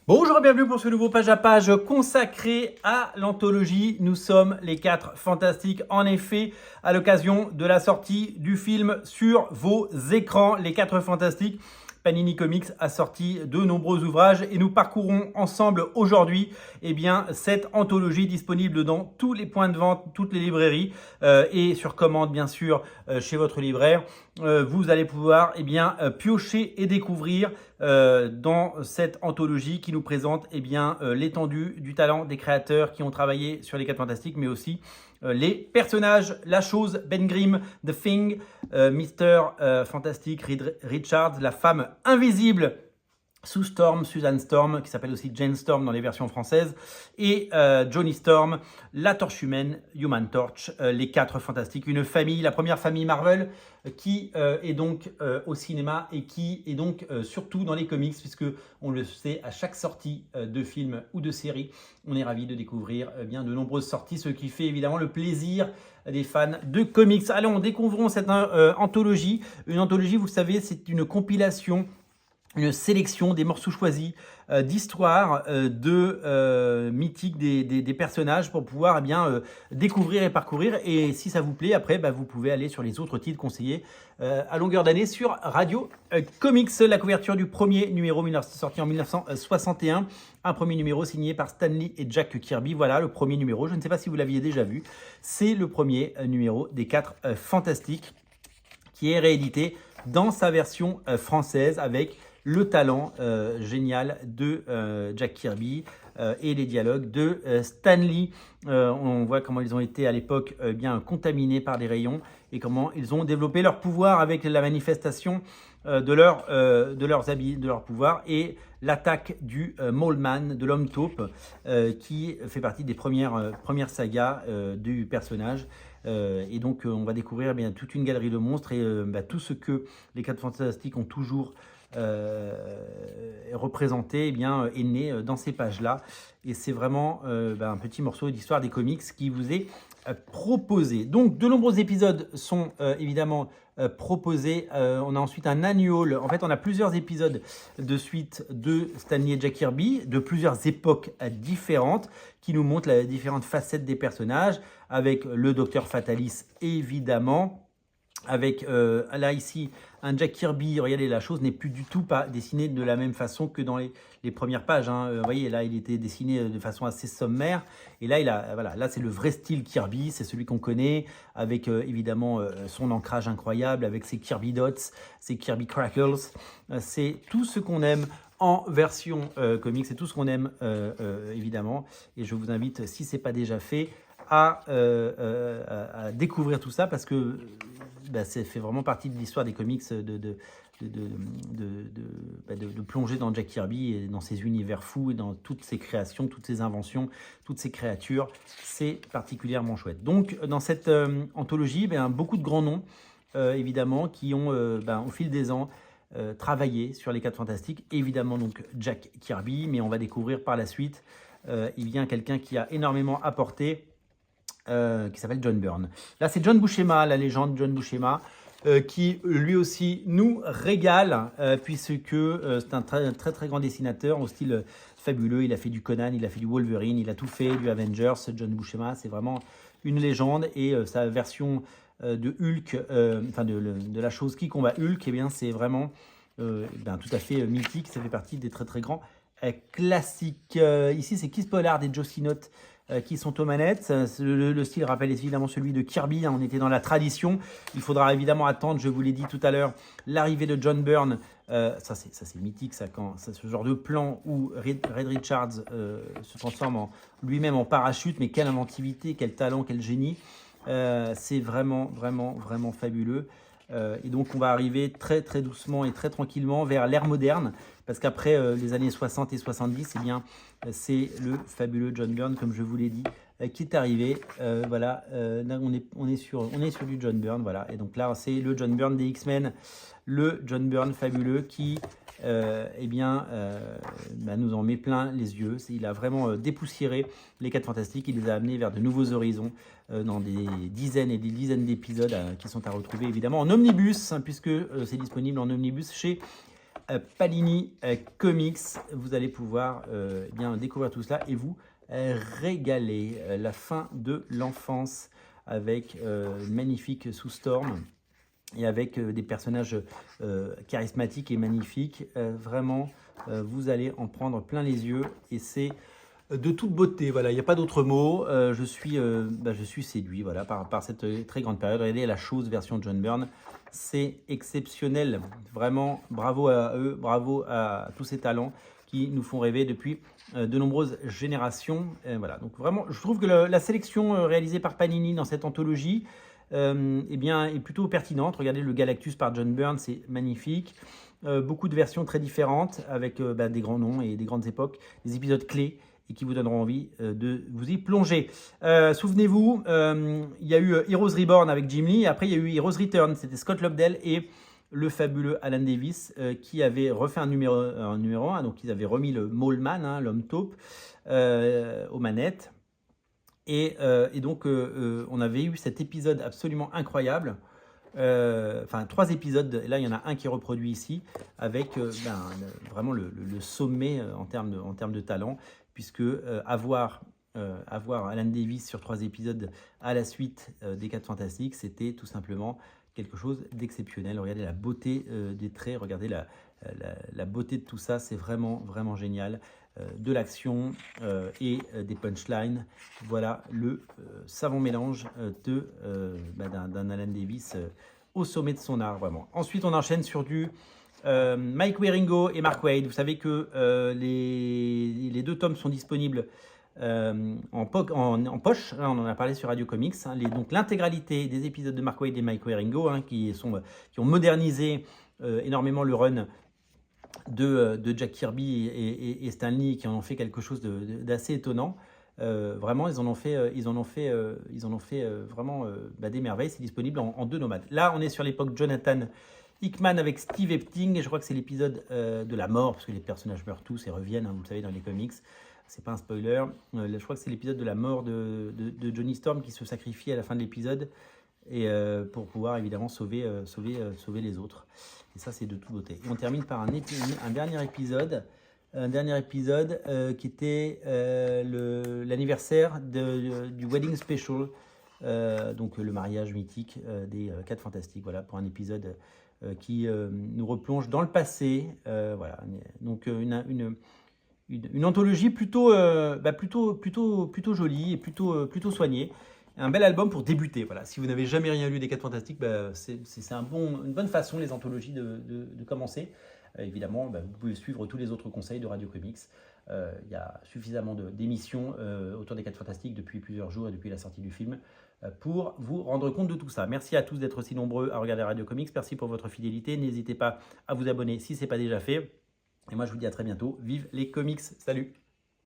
Bonjour et bienvenue pour ce nouveau page à page consacré à l'anthologie. Nous sommes les 4 Fantastiques. En effet, à l'occasion de la sortie du film sur vos écrans, les 4 Fantastiques, Panini Comics a sorti de nombreux ouvrages et nous parcourons ensemble aujourd'hui cette anthologie disponible dans tous les points de vente, toutes les librairies et sur commande bien sûr chez votre libraire. Vous allez pouvoir piocher et découvrir dans cette anthologie qui nous présente l'étendue du talent des créateurs qui ont travaillé sur les 4 Fantastiques, mais aussi les personnages, la chose, Ben Grimm, The Thing, Mister Fantastic, Reed Richards, la femme invisible, Sue Storm, Susan Storm, qui s'appelle aussi Jane Storm dans les versions françaises, et Johnny Storm, la Torche Humaine, Human Torch, les 4 Fantastiques, une famille, la première famille Marvel qui est donc au cinéma et qui est donc surtout dans les comics, puisque on le sait, à chaque sortie de film ou de série, on est ravi de découvrir de nombreuses sorties, ce qui fait évidemment le plaisir des fans de comics. Allons, découvrons cette anthologie. Une anthologie, vous le savez, c'est une compilation, une sélection des morceaux choisis d'histoires mythiques des personnages pour pouvoir découvrir et parcourir. Et si ça vous plaît, après, vous pouvez aller sur les autres titres conseillés à longueur d'année sur Radio Comics. La couverture du premier numéro sorti en 1961. Un premier numéro signé par Stan Lee et Jack Kirby. Voilà le premier numéro. Je ne sais pas si vous l'aviez déjà vu. C'est le premier numéro des 4 Fantastiques qui est réédité dans sa version française avec le talent génial de Jack Kirby et les dialogues de Stan Lee. On voit comment ils ont été à l'époque contaminés par des rayons et comment ils ont développé leur pouvoir avec la manifestation de leurs pouvoirs et l'attaque du Moleman, de l'homme taupe, qui fait partie des premières sagas du personnage. Et donc on va découvrir toute une galerie de monstres et tout ce que les 4 Fantastiques ont toujours représenté est né dans ces pages-là. Et c'est vraiment un petit morceau d'histoire des comics qui vous est proposé. Donc de nombreux épisodes sont évidemment proposés. On a ensuite un annual. En fait, on a plusieurs épisodes de suite de Stan Lee et Jack Kirby, de plusieurs époques différentes, qui nous montrent les différentes facettes des personnages, avec le Docteur Fatalis évidemment, avec là ici un Jack Kirby. Regardez, la chose n'est plus du tout pas dessinée de la même façon que dans les premières pages. Vous voyez, là il était dessiné de façon assez sommaire et là là c'est le vrai style Kirby, c'est celui qu'on connaît avec évidemment son ancrage incroyable, avec ses Kirby Dots, ses Kirby Crackles. C'est tout ce qu'on aime en version comics, c'est tout ce qu'on aime évidemment, et je vous invite, si ce n'est pas déjà fait, à découvrir tout ça parce que ça fait vraiment partie de l'histoire des comics de plonger dans Jack Kirby et dans ses univers fous et dans toutes ses créations, toutes ses inventions, toutes ses créatures. C'est particulièrement chouette. Donc dans cette anthologie, beaucoup de grands noms évidemment qui ont au fil des ans travaillé sur les 4 Fantastiques. Évidemment donc Jack Kirby, mais on va découvrir par la suite quelqu'un qui a énormément apporté, qui s'appelle John Byrne. Là, c'est John Buscema, la légende John Buscema, qui lui aussi nous régale, puisque c'est un très grand dessinateur au style fabuleux. Il a fait du Conan, il a fait du Wolverine, il a tout fait, du Avengers. John Buscema, c'est vraiment une légende. Et sa version de Hulk, de la chose qui combat Hulk, c'est vraiment tout à fait mythique. Ça fait partie des très grands classiques. Ici, c'est Keith Pollard et Joe Sinnott qui sont aux manettes. Le style rappelle évidemment celui de Kirby. On était dans la tradition. Il faudra évidemment attendre, je vous l'ai dit tout à l'heure, l'arrivée de John Byrne. Ça c'est mythique, ce genre de plan où Reed Richards se transforme lui-même en parachute. Mais quelle inventivité, quel talent, quel génie. C'est vraiment fabuleux. Et donc on va arriver très doucement et très tranquillement vers l'ère moderne, parce qu'après les années 60 et 70, c'est le fabuleux John Byrne, comme je vous l'ai dit, qui est arrivé. Voilà, là, on est sur du John Byrne, voilà. Et donc là, c'est le John Byrne des X-Men, le John Byrne fabuleux qui nous en met plein les yeux. Il a vraiment dépoussiéré les 4 Fantastiques, il les a amenés vers de nouveaux horizons dans des dizaines et des dizaines d'épisodes qui sont à retrouver évidemment en omnibus, puisque c'est disponible en omnibus chez Panini Comics. Vous allez pouvoir bien découvrir tout cela et vous régaler. La fin de l'enfance avec une magnifique Sue Storm et avec des personnages charismatiques et magnifiques. Vraiment, vous allez en prendre plein les yeux et c'est de toute beauté. Voilà, il n'y a pas d'autre mot. Je suis séduit voilà, par cette très grande période. Regardez la chose version John Byrne. C'est exceptionnel. Vraiment, bravo à eux, bravo à tous ces talents qui nous font rêver depuis de nombreuses générations. Voilà, donc vraiment, je trouve que la sélection réalisée par Panini dans cette anthologie eh bien, est plutôt pertinente. Regardez le Galactus par John Byrne, c'est magnifique. Beaucoup de versions très différentes avec des grands noms et des grandes époques, des épisodes clés et qui vous donneront envie de vous y plonger. Souvenez-vous, il y a eu Heroes Reborn avec Jim Lee, et après il y a eu Heroes Return, c'était Scott Lobdell et le fabuleux Alan Davis qui avait refait un numéro 1, donc ils avaient remis le Mole-Man, l'homme taupe, aux manettes. Et donc, on avait eu cet épisode absolument incroyable. Enfin, 3 épisodes. Là, il y en a un qui est reproduit ici avec vraiment le sommet en termes de talent, puisque avoir Alan Davis sur 3 épisodes à la suite des 4 Fantastiques, c'était tout simplement quelque chose d'exceptionnel. Regardez la beauté des traits, regardez la beauté de tout ça, c'est vraiment, vraiment génial. De l'action et des punchlines. Voilà le savant mélange d'un Alan Davis au sommet de son art, vraiment. Ensuite, on enchaîne sur du Mike Wieringo et Mark Waid. Vous savez que les 2 tomes sont disponibles en poche. On en a parlé sur Radio Comics. Donc l'intégralité des épisodes de Mark Waid et Mike Wieringo qui ont modernisé énormément le run de Jack Kirby et Stan Lee, qui en ont fait quelque chose d'assez étonnant. Vraiment, ils en ont fait vraiment des merveilles. C'est disponible en 2 nomades. Là, on est sur l'époque Jonathan Hickman avec Steve Epting, et je crois que c'est l'épisode de la mort, parce que les personnages meurent tous et reviennent, vous le savez, dans les comics. C'est pas un spoiler. Je crois que c'est l'épisode de la mort de Johnny Storm qui se sacrifie à la fin de l'épisode et pour pouvoir évidemment sauver les autres. Et ça, c'est de toute beauté. Et on termine par un dernier épisode qui était l'anniversaire du Wedding Special, donc le mariage mythique des 4 Fantastiques. Voilà, pour un épisode qui nous replonge dans le passé. Voilà, donc une anthologie plutôt jolie et plutôt soignée. Un bel album pour débuter. Voilà. Si vous n'avez jamais rien lu des 4 Fantastiques, c'est une bonne façon, les anthologies, de commencer. Évidemment, vous pouvez suivre tous les autres conseils de Radio Comics. Il y a suffisamment d'émissions autour des 4 Fantastiques depuis plusieurs jours et depuis la sortie du film pour vous rendre compte de tout ça. Merci à tous d'être aussi nombreux à regarder Radio Comics. Merci pour votre fidélité. N'hésitez pas à vous abonner si ce n'est pas déjà fait. Et moi, je vous dis à très bientôt. Vive les comics. Salut!